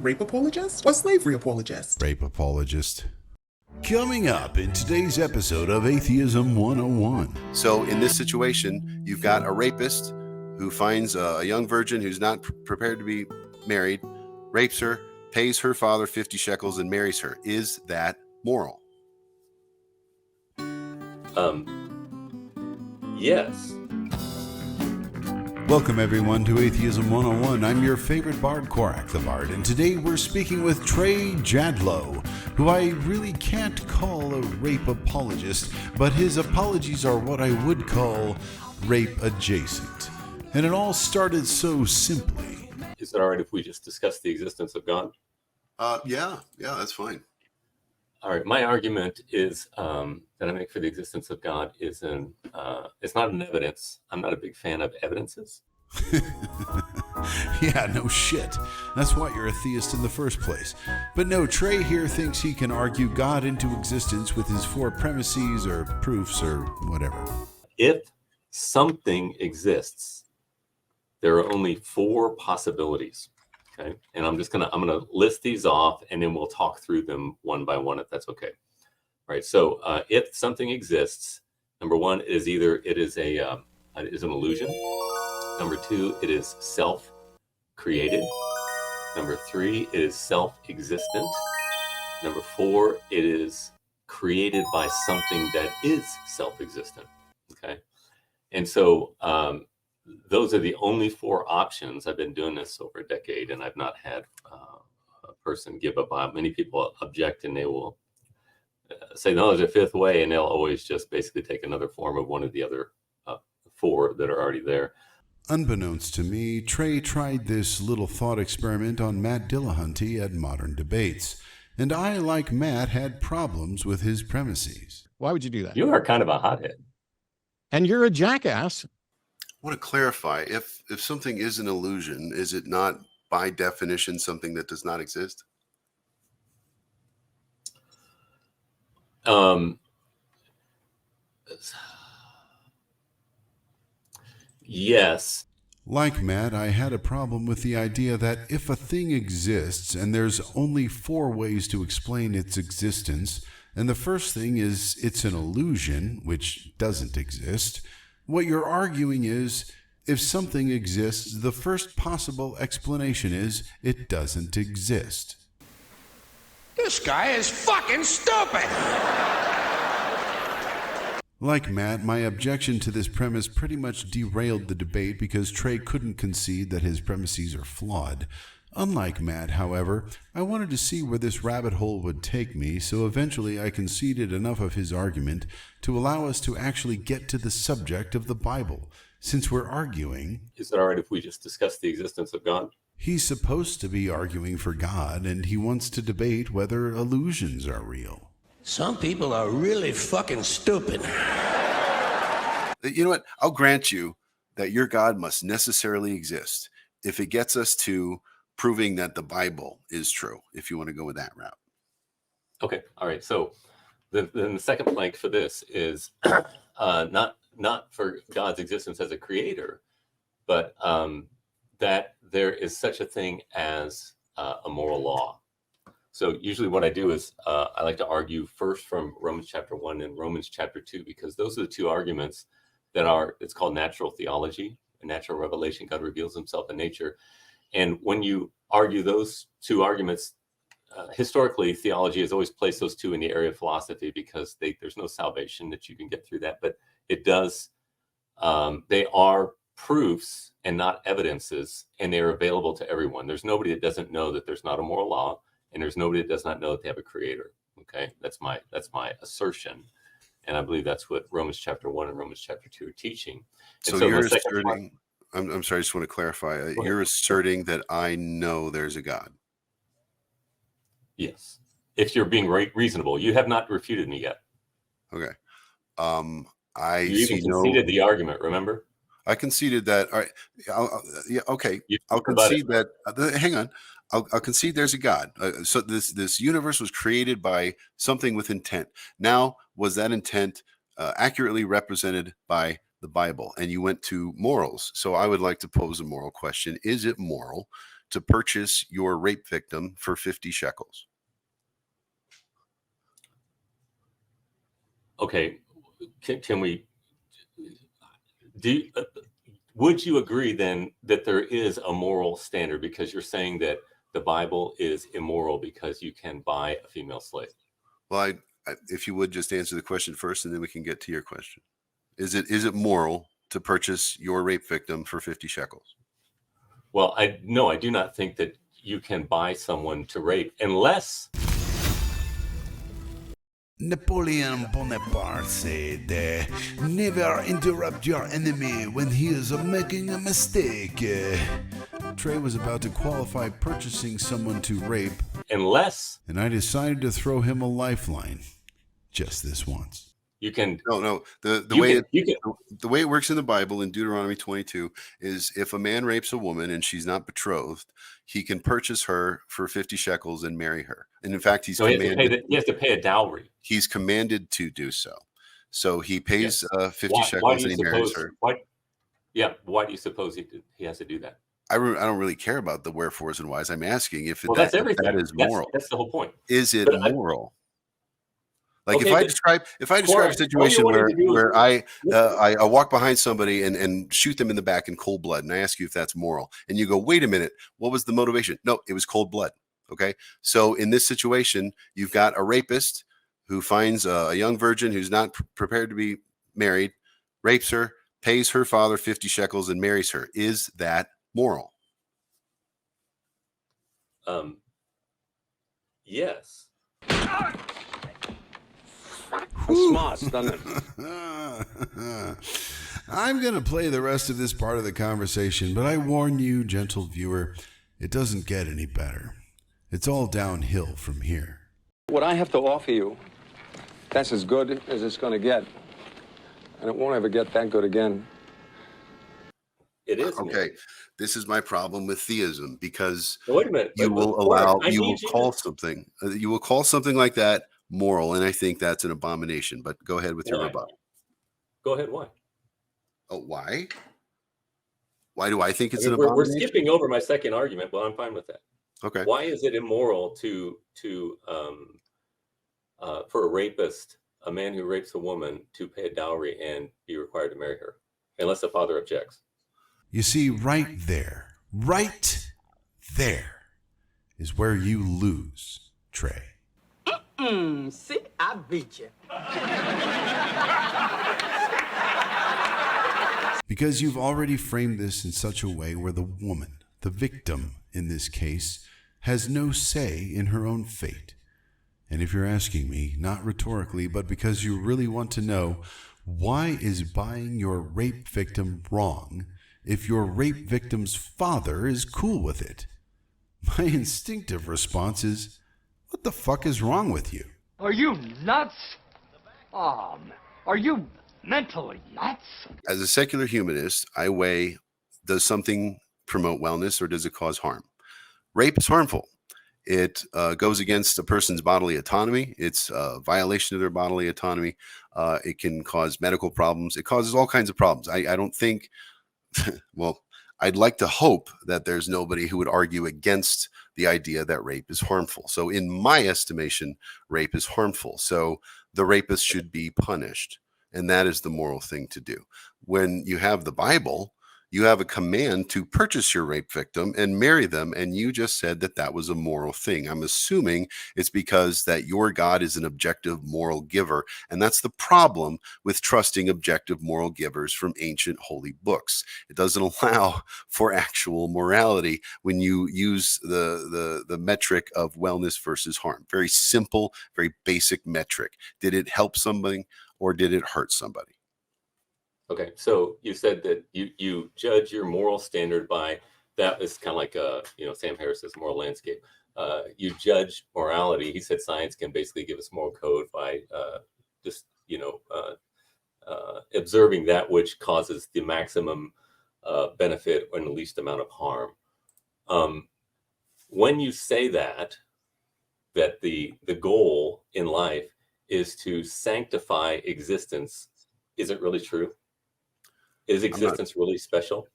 Rape apologist or slavery apologist? Rape apologist. Coming up in today's episode of Atheism 101. So in this situation, you've got a rapist who finds a young virgin who's not prepared to be married, rapes her, pays her father 50 shekels, and marries her. Is that moral? Yes. Welcome everyone to Atheism 101. I'm your favorite bard, Korak the Bard, and today we're speaking with Trey Jadlow, who I really can't call a rape apologist, but his apologies are what I would call rape adjacent. And it all started so simply. Is it all right if we just discuss the existence of God? Yeah, that's fine. All right. My argument is that I make for the existence of God is it's not an evidence. I'm not a big fan of evidences. Yeah, no shit. That's why you're a theist in the first place. But no, Trey here thinks he can argue God into existence with his 4 premises or proofs or whatever. If something exists, there are only 4 possibilities. Okay. And I'm gonna list these off and then we'll talk through them one by one if that's okay. All right. So if something exists, number 1 is either it is an illusion. Number 2, it is self-created. Number 3, it is self-existent. Number 4, it is created by something that is self-existent. Okay. And so those are the only 4 options. I've been doing this over a decade and I've not had a person give up. Many people object and they will say, no, there's a 5th way, and they'll always just basically take another form of one of the other 4 that are already there. Unbeknownst to me, Trey tried this little thought experiment on Matt Dillahunty at Modern Debates, and I, like Matt, had problems with his premises. Why would you do that? You are kind of a hothead. And you're a jackass. I want to clarify, if something is an illusion, is it not by definition something that does not exist? Yes. Like Matt, I had a problem with the idea that if a thing exists and there's only 4 ways to explain its existence, and the first thing is it's an illusion, which doesn't exist, what you're arguing is, if something exists, the first possible explanation is it doesn't exist. This guy is fucking stupid! Like Matt, my objection to this premise pretty much derailed the debate because Trey couldn't concede that his premises are flawed. Unlike Matt, however, I wanted to see where this rabbit hole would take me, so eventually I conceded enough of his argument to allow us to actually get to the subject of the Bible. Since we're arguing... Is it all right if we just discuss the existence of God? He's supposed to be arguing for God, and he wants to debate whether illusions are real. Some people are really fucking stupid. You know what? I'll grant you that your God must necessarily exist if it gets us to proving that the Bible is true, if you want to go with that route. Okay. All right. So then the second plank for this is not for God's existence as a creator, but that there is such a thing as a moral law. So usually what I do is I like to argue first from Romans chapter 1 and Romans chapter 2, because those are the 2 arguments that it's called natural theology and natural revelation. God reveals himself in nature. And when you argue those 2 arguments, historically, theology has always placed those 2 in the area of philosophy because there's no salvation that you can get through that. But it does, they are proofs and not evidences, and they're available to everyone. There's nobody that doesn't know that there's not a moral law, and there's nobody that does not know that they have a creator. Okay, that's my assertion. And I believe that's what Romans chapter 1 and Romans chapter 2 are teaching. And so you're asserting, I'm sorry, I just want to clarify. You're asserting that I know there's a God. Yes. If you're being reasonable. You have not refuted me yet. Okay. You even conceded the argument, remember? I conceded that. All right. Yeah. Okay. I'll concede that. Hang on. I'll concede there's a God. So this universe was created by something with intent. Now, was that intent accurately represented by the Bible? And you went to morals. So I would like to pose a moral question. Is it moral to purchase your rape victim for 50 shekels? Okay, can we do? Would you agree then that there is a moral standard, because you're saying that the Bible is immoral because you can buy a female slave? Well, if you would just answer the question first, and then we can get to your question. Is it moral to purchase your rape victim for 50 shekels? Well, I do not think that you can buy someone to rape unless. Napoleon Bonaparte said, never interrupt your enemy when he is making a mistake. Trey was about to qualify purchasing someone to rape, Unless. And I decided to throw him a lifeline. Just this once. You can. No. The way it works in the Bible in Deuteronomy 22 is if a man rapes a woman and she's not betrothed, he can purchase her for 50 shekels and marry her. And in fact, he has to pay a dowry. He's commanded to do so. So he pays 50 shekels and he marries her. Why do you suppose he has to do that? I don't really care about the wherefores and whys. I'm asking if that's everything. That is moral. That's the whole point. Is it moral? Like if I describe a situation where I walk behind somebody and shoot them in the back in cold blood, and I ask you if that's moral, and you go, wait a minute, what was the motivation? No, it was cold blood. Okay, so in this situation, you've got a rapist who finds a young virgin who's not prepared to be married, rapes her, pays her father 50 shekels, and marries her. Is that moral? Yes. Smart, doesn't it? I'm going to play the rest of this part of the conversation, but I warn you, gentle viewer, it doesn't get any better. It's all downhill from here. What I have to offer you, that's as good as it's going to get. And it won't ever get that good again. It is. Okay. This is my problem with theism, because wait a minute. You will call something like that moral, and I think that's an abomination. But go ahead with your rebuttal. Go ahead. Why? Oh, why? Why do I think it's an abomination? We're skipping over my second argument, but I'm fine with that. Okay. Why is it immoral for a rapist, a man who rapes a woman, to pay a dowry and be required to marry her, unless the father objects? You see, right there is where you lose, Trey. See, I beat you. Because you've already framed this in such a way where the woman, the victim in this case, has no say in her own fate. And if you're asking me, not rhetorically, but because you really want to know, why is buying your rape victim wrong if your rape victim's father is cool with it? My instinctive response is, what the fuck is wrong with you? Are you nuts? Are you mentally nuts? As a secular humanist, I weigh, does something promote wellness or does it cause harm? Rape is harmful. It goes against a person's bodily autonomy. It's a violation of their bodily autonomy. It can cause medical problems. It causes all kinds of problems. I don't think, well, I'd like to hope that there's nobody who would argue against the idea that rape is harmful. So in my estimation, rape is harmful. So the rapist should be punished. And that is the moral thing to do. When you have the Bible, you have a command to purchase your rape victim and marry them. And you just said that that was a moral thing. I'm assuming it's because that your God is an objective moral giver. And that's the problem with trusting objective moral givers from ancient holy books. It doesn't allow for actual morality when you use the metric of wellness versus harm. Very simple, very basic metric. Did it help somebody or did it hurt somebody? Okay, so you said that you judge your moral standard by, that is kind of like Sam Harris's moral landscape. You judge morality. He said science can basically give us moral code by observing that which causes the maximum benefit and the least amount of harm. When you say that the goal in life is to sanctify existence, is it really true? Is existence really special?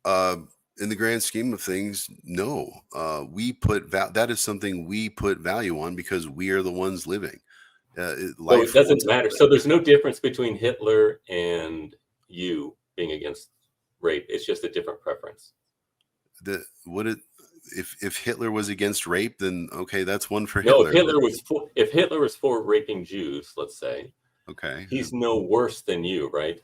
As In the grand scheme of things, no. That is something we put value on because we are the ones living. So Life it doesn't wants- matter. So there's no difference between Hitler and you being against rape. It's just a different preference. If Hitler was against rape, then okay, that's one for No, Hitler. if Hitler was for raping Jews, let's say, Okay, he's no worse than you, right?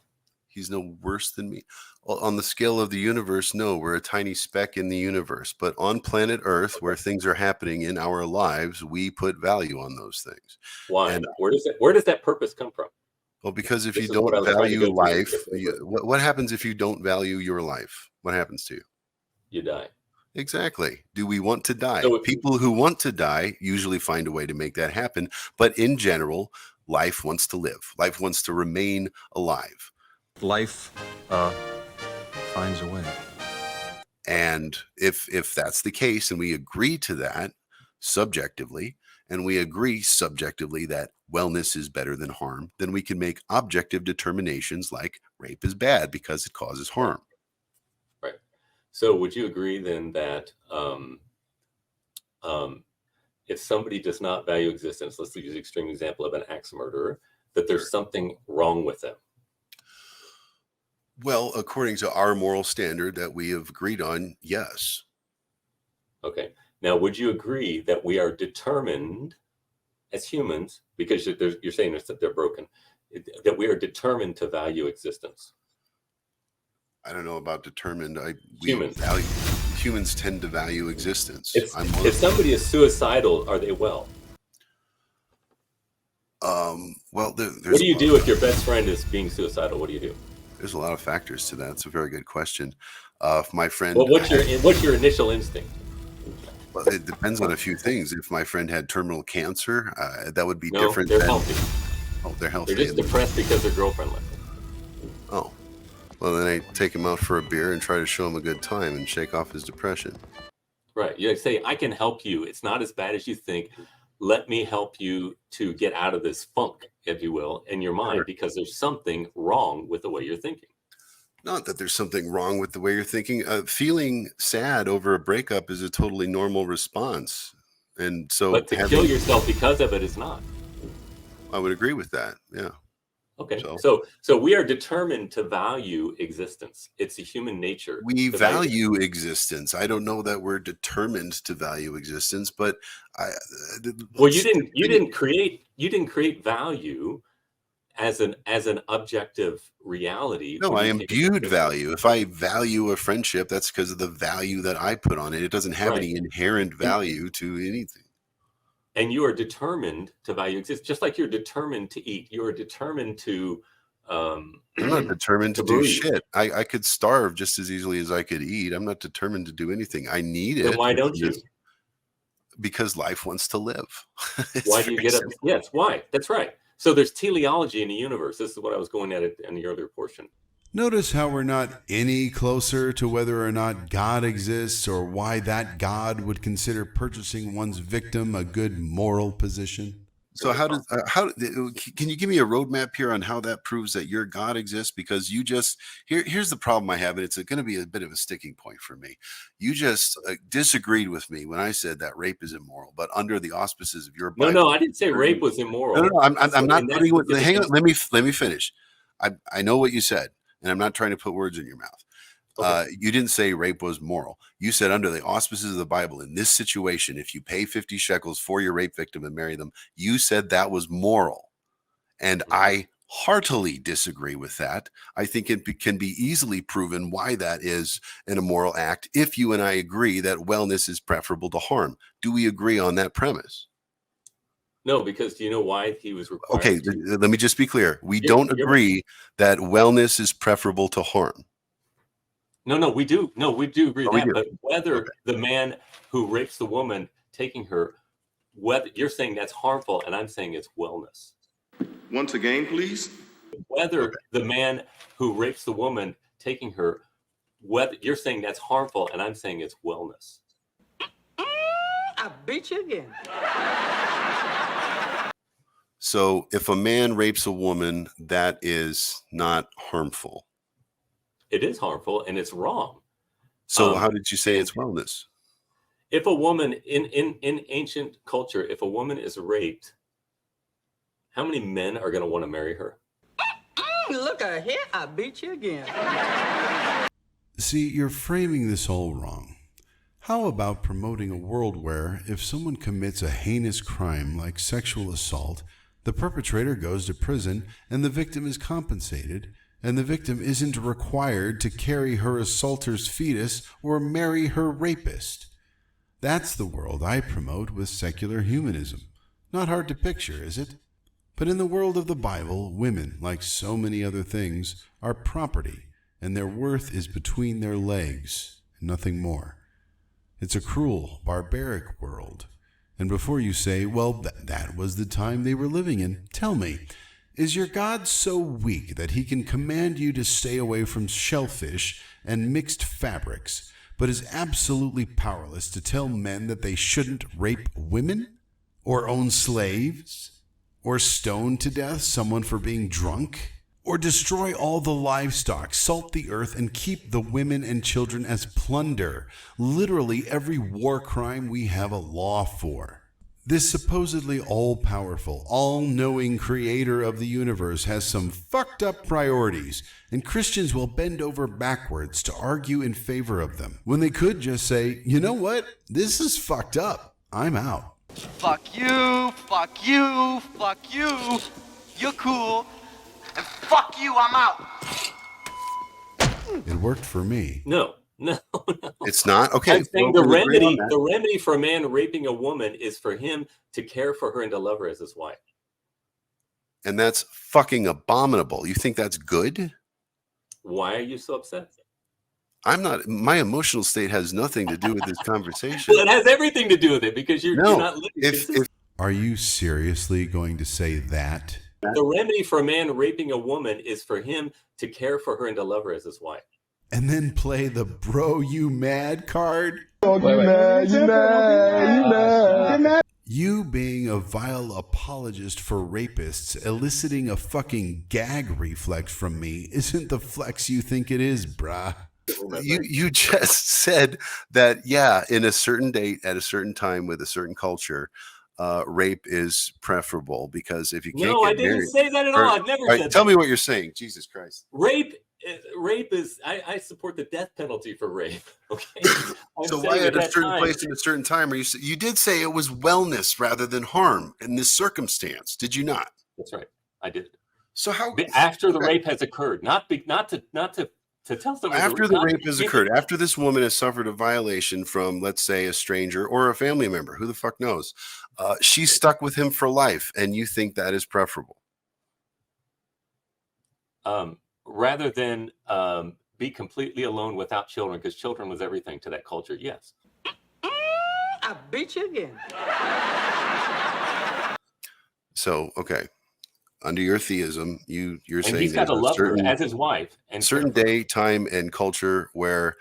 he's no worse than me. Well, on the scale of the universe, no, we're a tiny speck in the universe. But on planet Earth, where things are happening in our lives, we put value on those things. Why? And Where does that purpose come from? well, because if This you is what I don't was trying to value go through life, with Hitler. what happens if you don't value your life? What happens to you? You die. Exactly. Do we want to die? So if- People who want to die usually find a way to make that happen. But in general, life wants to live. Life wants to remain alive. Life finds a way. And if that's the case, and we agree to that subjectively, and we agree subjectively that wellness is better than harm, then we can make objective determinations like rape is bad because it causes harm. Right. So would you agree then that if somebody does not value existence, let's use the extreme example of an axe murderer, that there's something wrong with them? Well, according to our moral standard that we have agreed on, yes. Okay. Now, would you agree that we are determined as humans, because you're saying that they're broken, that we are determined to value existence? I don't know about determined. Humans tend to value existence. If somebody is suicidal, are they well? Well, there's what do you do if your best friend is being suicidal? What do you do? There's a lot of factors to that. It's a very good question. If my friend, well, what's your initial instinct? Well, it depends on a few things. If my friend had terminal cancer, that would be different. They're healthy. Oh, they're healthy. They're just depressed because their girlfriend left them. Oh, well, then I take him out for a beer and try to show him a good time and shake off his depression. Right. You say, I can help you. It's not as bad as you think. Let me help you to get out of this funk, if you will, in your mind, because there's something wrong with the way you're thinking. Not that there's something wrong with the way you're thinking. Feeling sad over a breakup is a totally normal response. And so, but to kill yourself because of it is not. I would agree with that. Yeah. Okay. So we are determined to value existence. It's a human nature. We value existence. I don't know that we're determined to value existence, but you didn't create value as an objective reality. No, I imbued value. If I value a friendship, that's because of the value that I put on it. It doesn't have any inherent value to anything. And you are determined to value existence, just like you're determined to eat. You are determined to. I'm not determined to do shit. I could starve just as easily as I could eat. I'm not determined to do anything. I need it. Then why don't you? Because life wants to live. Why do you get up? Yes, why? That's right. So there's teleology in the universe. This is what I was going at in the earlier portion. Notice how we're not any closer to whether or not God exists or why that God would consider purchasing one's victim a good moral position. So can you give me a roadmap here on how that proves that your God exists? Because here's the problem I have, and it's going to be a bit of a sticking point for me. You just disagreed with me when I said that rape is immoral, but under the auspices of your Bible. No, I didn't say rape was immoral. No, I'm not putting. Hang on, let me finish. I know what you said, and I'm not trying to put words in your mouth. Okay. You didn't say rape was moral. You said under the auspices of the Bible, in this situation, if you pay 50 shekels for your rape victim and marry them, you said that was moral. And I heartily disagree with that. I think it can be easily proven why that is an immoral act if you and I agree that wellness is preferable to harm. Do we agree on that premise? No, because do you know why he was required? Okay, let me just be clear. We don't agree that wellness is preferable to harm. No, we do. No, we do agree with that. But whether the man who rapes the woman, taking her, whether you're saying that's harmful, and I'm saying it's wellness. Once again, please. Whether the man who rapes the woman, taking her, whether you're saying that's harmful, and I'm saying it's wellness. I beat you again. So if a man rapes a woman, that is not harmful. It is harmful and it's wrong. So how did you say it's wellness? If a woman in ancient culture, if a woman is raped, how many men are going to want to marry her? Look ahead, I beat you again. See, you're framing this all wrong. How about promoting a world where, if someone commits a heinous crime like sexual assault, the perpetrator goes to prison and the victim is compensated, and the victim isn't required to carry her assaulter's fetus or marry her rapist? That's the world I promote with secular humanism. Not hard to picture, is it? But in the world of the Bible, women, like so many other things, are property, and their worth is between their legs, and nothing more. It's a cruel, barbaric world. And before you say, well, that was the time they were living in, tell me, is your God so weak that he can command you to stay away from shellfish and mixed fabrics, but is absolutely powerless to tell men that they shouldn't rape women? Or own slaves? Or stone to death someone for being drunk? Or destroy all the livestock, salt the earth, and keep the women and children as plunder? Literally every war crime we have a law for. This supposedly all-powerful, all-knowing creator of the universe has some fucked up priorities, and Christians will bend over backwards to argue in favor of them, when they could just say, you know what, this is fucked up, I'm out. Fuck you, fuck you, fuck you, you're cool, and fuck you, I'm out. It worked for me. No. It's not? Okay. I'm saying the remedy for a man raping a woman is for him to care for her and to love her as his wife. And that's fucking abominable. You think that's good? Why are you so upset? I'm not. My emotional state has nothing to do with this conversation. Well, it has everything to do with it because you're not living. Are you seriously going to say that? The remedy for a man raping a woman is for him to care for her and to love her as his wife. And then play the bro you mad card? You being a vile apologist for rapists, eliciting a fucking gag reflex from me isn't the flex you think it is, brah. You just said that, yeah, in a certain date, at a certain time, with a certain culture, rape is preferable because if you can't I didn't say that at all. I've never said that. Tell me what you're saying. Jesus Christ. Rape is, I support the death penalty for rape. Okay. So why at a certain place in a certain time? You did say it was wellness rather than harm in this circumstance, did you not? That's right. I did. So how after the rape has occurred, not to tell someone after the rape has occurred, after this woman has suffered a violation from, let's say, a stranger or a family member, who the fuck knows, she's stuck with him for life, and you think that is preferable? Rather than be completely alone without children, because children was everything to that culture. Yes. I beat you again. So, okay. Under your theism, you're saying he's got to love her as his wife. And certain day, time, and culture where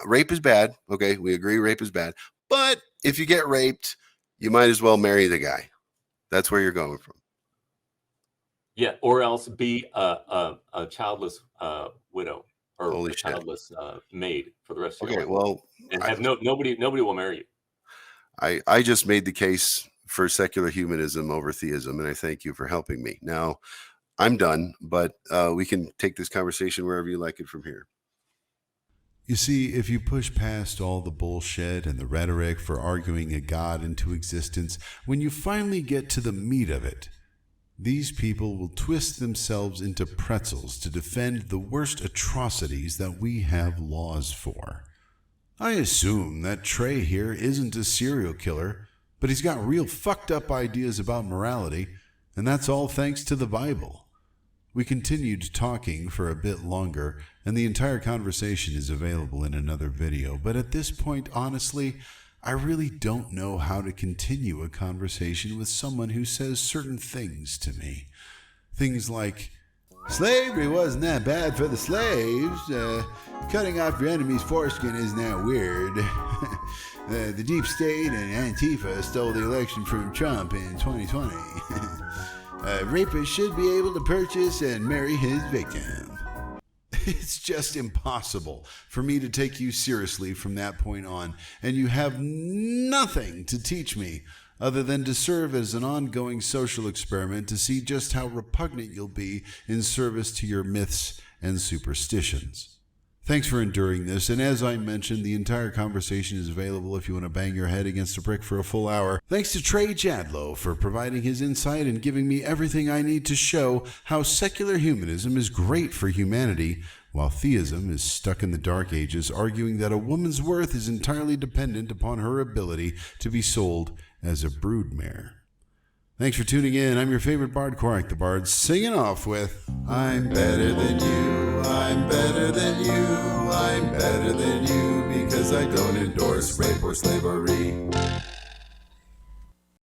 rape is bad. Okay, we agree rape is bad. But if you get raped, you might as well marry the guy. That's where you're going from. Yeah, or else be a childless widow or a childless maid for the rest of your life. Well, and have nobody will marry you. I just made the case for secular humanism over theism, and I thank you for helping me. Now, I'm done, but we can take this conversation wherever you like it from here. You see, if you push past all the bullshit and the rhetoric for arguing a God into existence, when you finally get to the meat of it, these people will twist themselves into pretzels to defend the worst atrocities that we have laws for. I assume that Trey here isn't a serial killer, but he's got real fucked up ideas about morality, and that's all thanks to the Bible. We continued talking for a bit longer, and the entire conversation is available in another video, but at this point, honestly, I really don't know how to continue a conversation with someone who says certain things to me. Things like, slavery wasn't that bad for the slaves. Cutting off your enemy's foreskin isn't that weird. The deep state and Antifa stole the election from Trump in 2020. Rapists should be able to purchase and marry his victim. It's just impossible for me to take you seriously from that point on, and you have nothing to teach me other than to serve as an ongoing social experiment to see just how repugnant you'll be in service to your myths and superstitions. Thanks for enduring this, and as I mentioned, the entire conversation is available if you want to bang your head against a brick for a full hour. Thanks to Trey Jadlow for providing his insight and giving me everything I need to show how secular humanism is great for humanity, while theism is stuck in the Dark Ages, arguing that a woman's worth is entirely dependent upon her ability to be sold as a broodmare. Thanks for tuning in. I'm your favorite bard, Quark the Bard, singing off with I'm better than you, I'm better than you, I'm better than you, because I don't endorse rape or slavery.